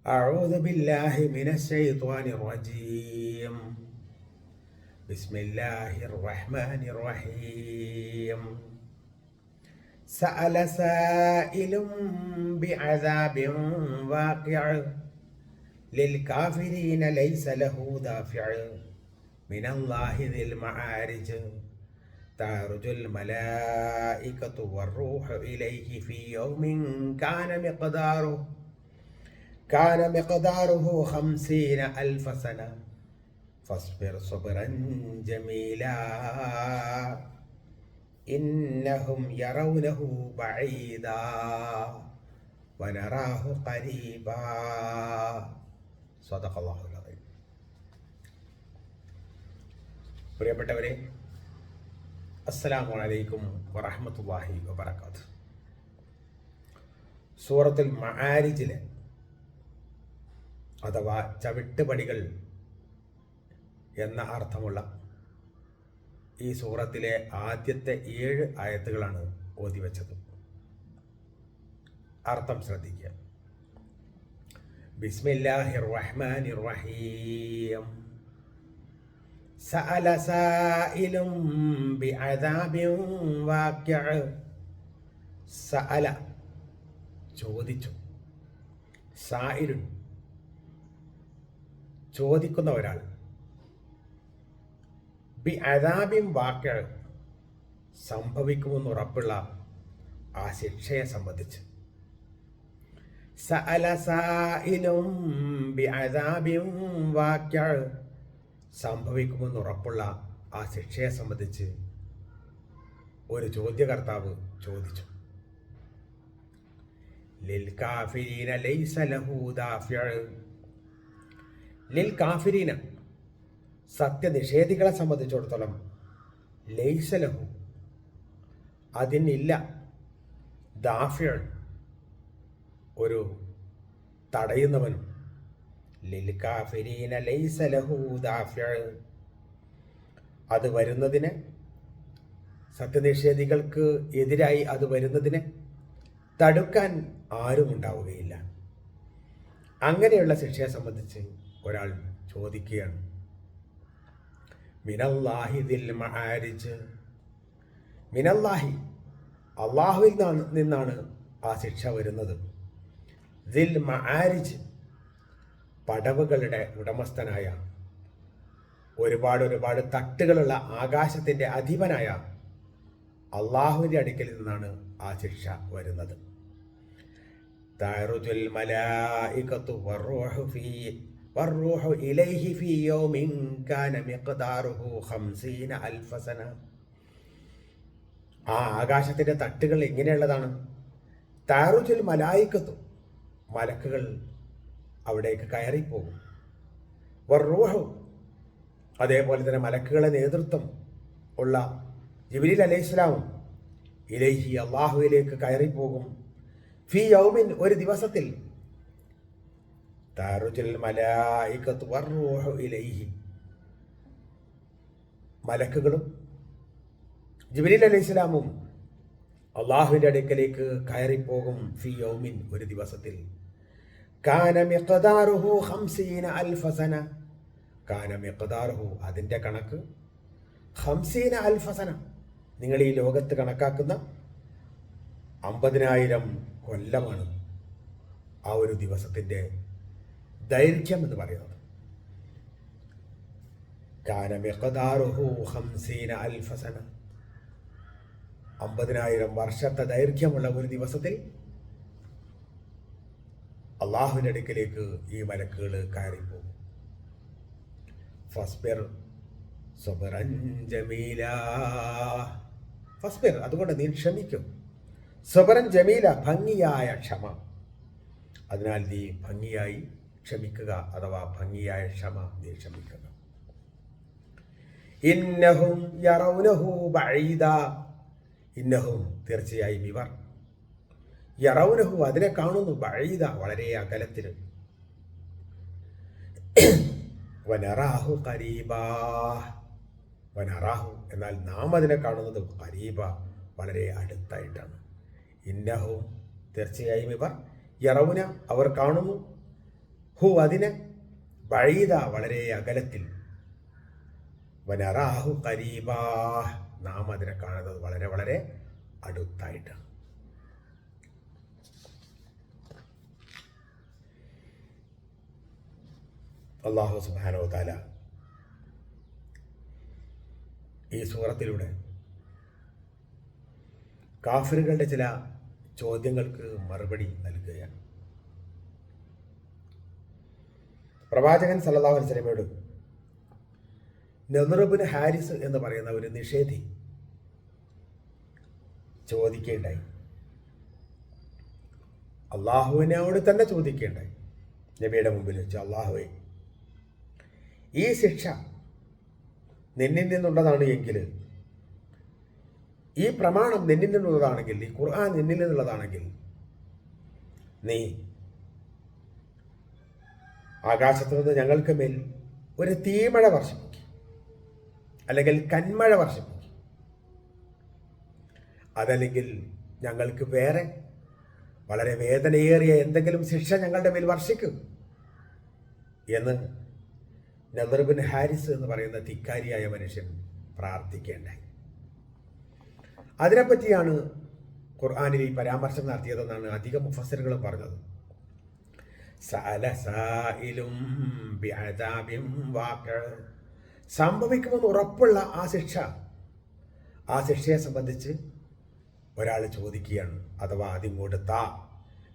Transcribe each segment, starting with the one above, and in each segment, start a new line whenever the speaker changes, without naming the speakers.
أعوذ بالله من الشيطان الرجيم. بسم الله الرحمن الرحيم. سأل سائل بعذاب واقع للكافرين ليس له دافع من الله ذي المعارج تعرج الملائكة والروح إليه في يوم كان مقداره 50,000 سنة فاصبر صبرا جميلا إنهم يرونه بعيدا ونراه قريبا صدق الله العظيم. പ്രിയപ്പെട്ടവരെ, അസ്സലാമു അലൈക്കും വറഹ്മത്തുള്ളാഹി വബറകാതുഹു. സൂറത്തുൽ മആരിജിലെ അഥവാ ചവിട്ടുപടികൾ എന്ന അർത്ഥമുള്ള ഈ സൂറത്തിലെ ആദ്യത്തെ 7 ആയത്തുകളാണ് ഓതിവെച്ചത്. അർത്ഥം ശ്രദ്ധിക്കുക. ബിസ്മില്ലാഹിർ റഹ്മാനിർ റഹീം. സഅല സായിലും ബിഅദാബിൻ വാഖിഅ. സഅല ചോദിച്ചു, സായിലുൻ ചോദിക്കുന്ന ഒരാൾ, ബി അദാബിൻ വാഖിഅ സംഭവിക്കുമെന്ന് ഉറപ്പുള്ള ആ ശിക്ഷയെ സംബന്ധിച്ച്. സഅല സായിലും ബി അദാബിൻ വാഖിഅ സംഭവിക്കുമെന്ന് ഉറപ്പുള്ള ആ ശിക്ഷയെ സംബന്ധിച്ച് ഒരു ചോദ്യകർത്താവ് ചോദിച്ചു. ലിൽ കാഫിരീന ലൈസ ലഹു ദാഫിഅ. ലിൽ കാഫിരീന സത്യനിഷേധികളെ സംബന്ധിച്ചിടത്തോളം ലൈസ ലഹു അതിനില്ല ദാഫിഅ ഒരു തടയുന്നവനും. ലിൽ കാഫിരീന ലൈസ ലഹു ദാഫിഅ അത് വരുന്നതിന്, സത്യനിഷേധികൾക്ക് എതിരായി അത് വരുന്നതിന് തടുക്കാൻ ആരും ഉണ്ടാവുകയില്ല. അങ്ങനെയുള്ള ശിക്ഷയെ സംബന്ധിച്ച് ഒരാൾ ചോദിക്കുകയാണ്. മിനല്ലാഹി ദിൽ മആരിജ്. മിനല്ലാഹി അള്ളാഹുവിൽ നിന്നാണ് ആ ശിക്ഷ വരുന്നത്. ദിൽ മആരിജ് പടവുകളുടെ ഉടമസ്ഥനായ, ഒരുപാട് തട്ടുകളുള്ള ആകാശത്തിൻ്റെ അധിപനായ അള്ളാഹുവിൻ്റെ അടുക്കൽ നിന്നാണ് ആ ശിക്ഷ വരുന്നത്. തഅറുജുൽ മലായികത്തു വറൂഹു ഇലൈഹി ഫീ യൗമിൻ കാന മിഖ്ദാറുഹു 50,000 സന. ആ ആകാശത്തിൻ്റെ തട്ടുകൾ എങ്ങനെയുള്ളതാണ്? തഅറുജുൽ മലായികത്തു മലക്കുകൾ അവിടേക്ക് കയറിപ്പോകും. വറൂഹു അതേപോലെ തന്നെ മലക്കുകളെ നേതൃത്വം ഉള്ള ജിബ്രീൽ അലൈഹിസ്സലാമും ഇലൈഹി അള്ളാഹുവിലേക്ക് കയറിപ്പോകും. ഫീ യൗമിൻ ഒരു ദിവസത്തിൽ. തഅറുജുൽ മലായികത്തു വറൂഹു ഇലൈഹി മലക്കുകളും ജിബ്രീൽ അലൈഹിസ്സലാമും അള്ളാഹുവിൻ്റെ അടുക്കലേക്ക് കയറിപ്പോകും. ഫീ യൗമിൻ ഒരു ദിവസത്തിൽ. കാന മിഖ്ദാറുഹു 50,000 സന. കാന മിഖ്ദാറുഹു അതിൻ്റെ കണക്ക് 50,000 സന. നിങ്ങൾ ഈ ലോകത്ത് കണക്കാക്കുന്ന 50,000 കൊല്ലമാണ് ആ ഒരു ദിവസത്തിൻ്റെ ദൈർഘ്യം എന്ന് പറയുന്നത്. കാന മിഖ്ദാറുഹു 50,000 സന. 50,000 വർഷത്തെ ദൈർഘ്യമുള്ള ഒരു ദിവസത്തിൽ അള്ളാഹുവിൻ്റെ അടുക്കലേക്ക് ഈ മലക്കുകൾ കയറിപ്പോകും. ഫസ്ബിർ സബ്റൻ ജമീല. ഫസ്ബിർ അതുകൊണ്ട് നീ ക്ഷമിക്കും. സബ്റൻ ജമീല ഭംഗിയായ ക്ഷമ. അതിനാൽ നീ ഭംഗിയായി ക്ഷമിക്കുക, അഥവാ ഭംഗിയായ ക്ഷമ നീ ക്ഷമിക്കുക. ഇന്നഹും യറൗനഹു ബഈദ. ഇന്നഹും തീർച്ചയായും ഇവർ, യറൗനഹു അതിനെ കാണുന്നു, ബഈദ വളരെ അകലത്തിൽ, വനറാഹു ഖരീബാ. വനറാഹു എന്നാൽ നാം അതിനെ കാണുന്നത് ഖരീബ വളരെ അടുത്തായിട്ടാണ്. ഇന്നഹും തീർച്ചയായും ഇവർ, യറൗന അവർ കാണുന്നു, ഹു അതിന് ബഈദ വളരെ അകലത്തിൽ, വനറാഹു ഖരീബാ നാം അതിനെ കാണുന്നത് വളരെ വളരെ അടുത്തായിട്ടാണ്. അല്ലാഹു സുബ്ഹാനഹു വ തആല ഈ സൂറത്തിലൂടെ കാഫിറുകളുടെ ചില ചോദ്യങ്ങൾക്ക് മറുപടി നൽകുകയാണ്. പ്രവാചകൻ സല്ലല്ലാഹു അലൈഹി വസല്ലമയോട് നദ്ർ ഇബ്നു ഹാരിസ് എന്ന് പറയുന്ന ഒരു നിഷേധി ചോദിക്കേണ്ടായി. അള്ളാഹുവിനോട് തന്നെ ചോദിക്കേണ്ടായി. നബിയുടെ മുമ്പിൽ വെച്ച്, അള്ളാഹുവേ, ഈ ശിക്ഷ നിന്നിൽ നിന്നുള്ളതാണ് എങ്കിൽ, ഈ പ്രമാണം നിന്നിൽ നിന്നുള്ളതാണെങ്കിൽ, ഈ ഖുർആൻ നിന്നിൽ നിന്നുള്ളതാണെങ്കിൽ, നീ ആകാശത്ത് നിന്ന് ഞങ്ങൾക്ക് മേൽ ഒരു തീമഴ വർഷിപ്പിക്കും, അല്ലെങ്കിൽ കന്മഴ വർഷിപ്പിക്കും. അതല്ലെങ്കിൽ ഞങ്ങൾക്ക് വേറെ വളരെ വേദനയേറിയ എന്തെങ്കിലും ശിക്ഷ ഞങ്ങളുടെ മേൽ വർഷിക്കും എന്ന് നദ്ർ ഇബ്നു ഹാരിസ് എന്ന് പറയുന്ന ധിക്കാരിയായ മനുഷ്യൻ പ്രാർത്ഥിക്കേണ്ടായി. അതിനെപ്പറ്റിയാണ് ഖുർആനിൽ ഈ പരാമർശം നടത്തിയതെന്നാണ് അധികം മുഫസ്സിറുകളും പറഞ്ഞത്. സംഭവിക്കുമെന്ന് ഉറപ്പുള്ള ആ ശിക്ഷയെ സംബന്ധിച്ച് ഒരാൾ ചോദിക്കുകയാണ്, അഥവാ അതിങ്ങോട്ട്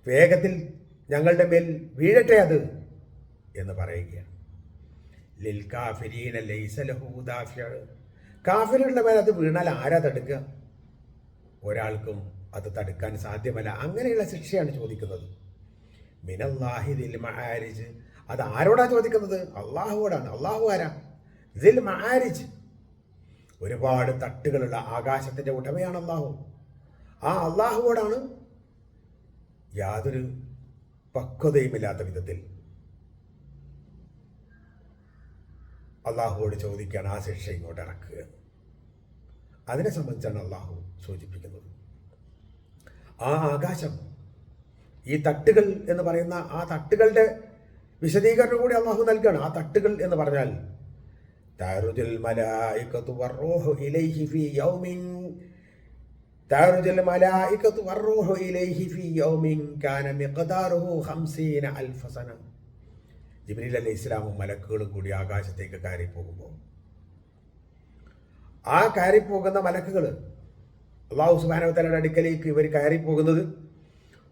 വേഗത്തിൽ ഞങ്ങളുടെ മേൽ വീഴട്ടെ അത് എന്ന് പറയുകയാണ്. ലിൽ കാഫിരീന ലൈസ ലഹു ദാഫിഅ, കാഫിറുകളുടെ മേൽ അത് വീണാൽ ആരാ തടുക്കുക? ഒരാൾക്കും അത് തടുക്കാൻ സാധ്യമല്ല. അങ്ങനെയുള്ള ശിക്ഷയാണ് ചോദിക്കുന്നത്. മിനല്ലാഹി ദിൽ മആരിജ്, അത് ആരോടാ ചോദിക്കുന്നത്? അള്ളാഹുവോടാണ്. അള്ളാഹു ആരാ? ദിൽ മആരിജ്, ഒരുപാട് തട്ടുകളുള്ള ആകാശത്തിന്റെ ഉടമയാണ് അള്ളാഹു. ആ അള്ളാഹുവോടാണ് യാതൊരു പക്വതയുമില്ലാത്ത വിധത്തിൽ അള്ളാഹുവോട് ചോദിക്കുകയാണ് ആ ശിക്ഷ ഇങ്ങോട്ട് ഇറക്കുക. അതിനെ സംബന്ധിച്ചാണ് അള്ളാഹു സൂചിപ്പിക്കുന്നത്. ആ ആകാശം, ഈ തട്ടുകൾ എന്ന് പറയുന്ന ആ തട്ടുകളുടെ വിശദീകരണം കൂടി അള്ളാഹു നൽകുകയാണ്. ആ തട്ടുകൾ എന്ന് പറഞ്ഞാൽ തഅറുജുൽ മലായികതു വറൂഹു ഇലൈഹി ഫീ യൗമിൻ കാന മിഖ്ദാറുഹു 50,000 സന. ജിബ്രീൽ അലൈഹിസ്സലാമും മലക്കുകളും കൂടി ആകാശത്തേക്ക് കയറിപ്പോകുമ്പോൾ, ആ കയറിപ്പോകുന്ന മലക്കുകൾ അല്ലാഹു സുബ്ഹാനഹു വ തആലയുടെ അടുക്കലേക്ക് ഇവർ കയറിപ്പോകുന്നത്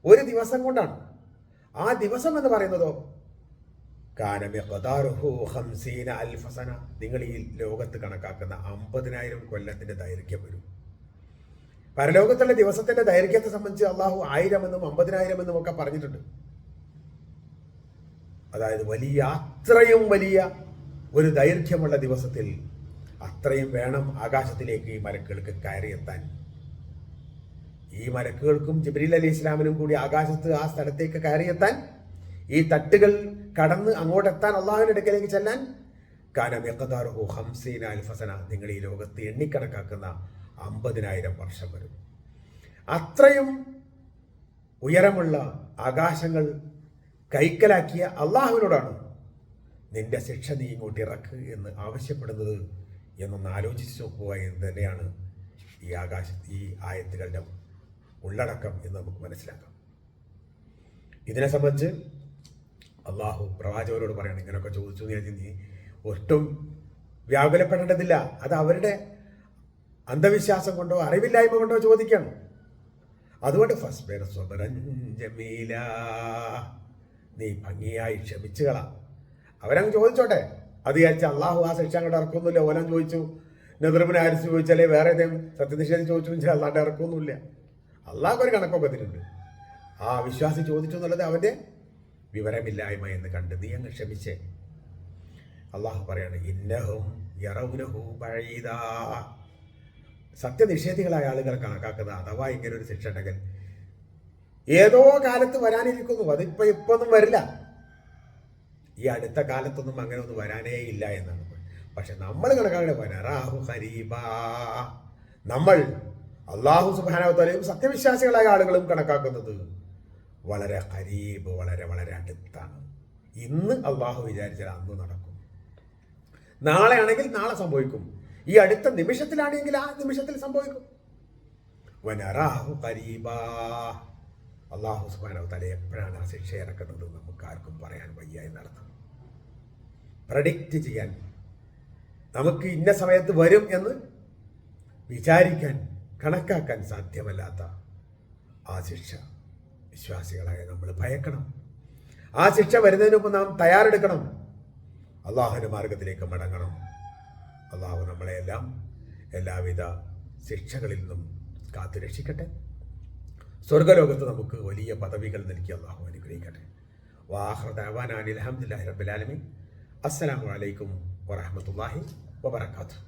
ഒരു ദിവസം കൊണ്ടാണ്. ആ ദിവസം എന്ന് പറയുന്നതോ കാന മിഖ്ദാറുഹു 50,000 സന, നിങ്ങൾ ഈ ലോകത്ത് കണക്കാക്കുന്ന 50,000 കൊല്ലത്തിന്റെ ദൈർഘ്യം വരും. പരലോകത്തുള്ള ദിവസത്തിന്റെ ദൈർഘ്യത്തെ സംബന്ധിച്ച് അള്ളാഹു 1000 എന്നും 50,000 എന്നും ഒക്കെ പറഞ്ഞിട്ടുണ്ട്. അതായത് അത്രയും വലിയ ഒരു ദൈർഘ്യമുള്ള ദിവസത്തിൽ അത്രയും വേണം ആകാശത്തിലേക്ക് ഈ മലക്കുകൾക്ക് കയറിയെത്താൻ. ഈ മലക്കുകൾക്കും ജിബ്രീൽ അലൈഹി ഇസ്ലാമിനും കൂടി ആകാശത്ത് ആ സ്ഥലത്തേക്ക് കയറിയെത്താൻ, ഈ തട്ടുകൾ കടന്ന് അങ്ങോട്ടെത്താൻ, അള്ളാഹുവിന്റെ അടുക്കലേക്ക് ചെല്ലാൻ കാന മിഖ്ദാറുഹു 50,000 സന, നിങ്ങൾ ഈ ലോകത്ത് എണ്ണിക്കണക്കാക്കുന്ന 50,000 വർഷം വരും. അത്രയും ഉയരമുള്ള ആകാശങ്ങൾ കൈക്കലാക്കിയ അള്ളാഹുവിനോടാണ് നിന്റെ ശിക്ഷ നീ ഇങ്ങോട്ട് ഇറക്ക് എന്ന് ആവശ്യപ്പെടുന്നത് എന്നൊന്ന് ആലോചിച്ച് നോക്കുക എന്ന് തന്നെയാണ് ഈ ആയത്തുകളുടെ ഉള്ളടക്കം എന്ന് നമുക്ക് മനസ്സിലാക്കാം. ഇതിനെ സംബന്ധിച്ച് അള്ളാഹു പ്രവാചകരോട് പറയണം, ഇങ്ങനെയൊക്കെ ചോദിച്ചു നീ ഒട്ടും വ്യാകുലപ്പെടേണ്ടതില്ല. അത് അവരുടെ അന്ധവിശ്വാസം കൊണ്ടോ അറിവില്ലായ്മ കൊണ്ടോ ചോദിക്കണം. അതുകൊണ്ട് ഫസ്ബിർ സ്വബ്റൻ ജമീലാ, നീ ഭംഗിയായി ക്ഷമിച്ചുകളാ. അവരങ്ങ് ചോദിച്ചോട്ടെ. അത് വിചാരിച്ച അള്ളാഹു ആ ശിക്ഷ അങ്ങോട്ട് ഇറക്കൊന്നുമില്ല. ഓലാൻ ചോദിച്ചു, നദ്ർ ഇബ്നു ഹാരിസ് ചോദിച്ചാലേ വേറെ ഏതെങ്കിലും സത്യനിഷേധം ചോദിച്ചു വെച്ചാൽ അള്ളാഹുടെ ഇറക്കൊന്നുമില്ല. അള്ളാഹ് ഒരു കണക്കൊക്കെ തരുന്നുണ്ട്. ആ വിശ്വാസി ചോദിച്ചു എന്നുള്ളത് അവൻ്റെ വിവരമില്ലായ്മ എന്ന് കണ്ട് നീ അങ്ങ് ക്ഷമിച്ചേ. അള്ളാഹു പറയാണ്, ഇന്നഹും യറൗനഹു ബഈദാ, സത്യനിഷേധികളായ ആളുകൾ കണക്കാക്കുന്ന അഥവാ ഇങ്ങനെ ഒരു ശിക്ഷ ഉണ്ടെങ്കിൽ ഏതോ കാലത്ത് വരാനിരിക്കുന്നു. ഇപ്പൊന്നും വരില്ല. ഈ അടുത്ത കാലത്തൊന്നും അങ്ങനെ ഒന്നും വരാനേ ഇല്ല എന്നാണ്. പക്ഷെ നമ്മൾ കണക്കാക്കണ വനറാഹു ഖരീബാ, നമ്മൾ അല്ലാഹു സുബ്ഹാനഹു വ തആലയും സത്യവിശ്വാസികളായ ആളുകളും കണക്കാക്കുന്നത് വളരെ ഖരീബ്, വളരെ വളരെ അടുത്താണ് ഇന്ന് അള്ളാഹു വിചാരിച്ചാൽ അന്ന് നടക്കും. നാളെ ആണെങ്കിൽ നാളെ സംഭവിക്കും. ഈ അടുത്ത നിമിഷത്തിലാണെങ്കിൽ ആ നിമിഷത്തിൽ സംഭവിക്കും. വനറാഹു ഖരീബാ. അള്ളാഹു സുബ്ഹാനഹു വ തആല എപ്പോഴാണ് ആ ശിക്ഷ ഇറക്കുന്നത് നമുക്ക് ആർക്കും പറയാൻ വയ്യ എന്നർത്ഥം. പ്രഡിക്റ്റ് ചെയ്യാൻ, നമുക്ക് ഇന്ന സമയത്ത് വരും എന്ന് വിചാരിക്കാൻ, കണക്കാക്കാൻ സാധ്യമല്ലാത്ത ആ ശിക്ഷ വിശ്വാസികളായ നമ്മൾ ഭയക്കണം. ആ ശിക്ഷ വരുന്നതിന് മുമ്പ് നാം തയ്യാറെടുക്കണം. അള്ളാഹുവിൻ്റെ മാർഗത്തിലേക്ക് മടങ്ങണം. അള്ളാഹു നമ്മളെയെല്ലാം എല്ലാവിധ ശിക്ഷകളിൽ നിന്നും കാത്തു രക്ഷിക്കട്ടെ. സ്വർഗ്ഗലോകത്ത് നമുക്ക് വലിയ പദവികൾ നൽകി അള്ളാഹു അനുഗ്രഹിക്കട്ടെ. വാഖിറു ദഅവാനാ അൽഹംദുലില്ലാഹി റബ്ബിൽ ആലമീൻ. അസ്സലാമു അലൈക്കും വറഹ്മത്തുള്ളാഹി വബറകാതുഹു.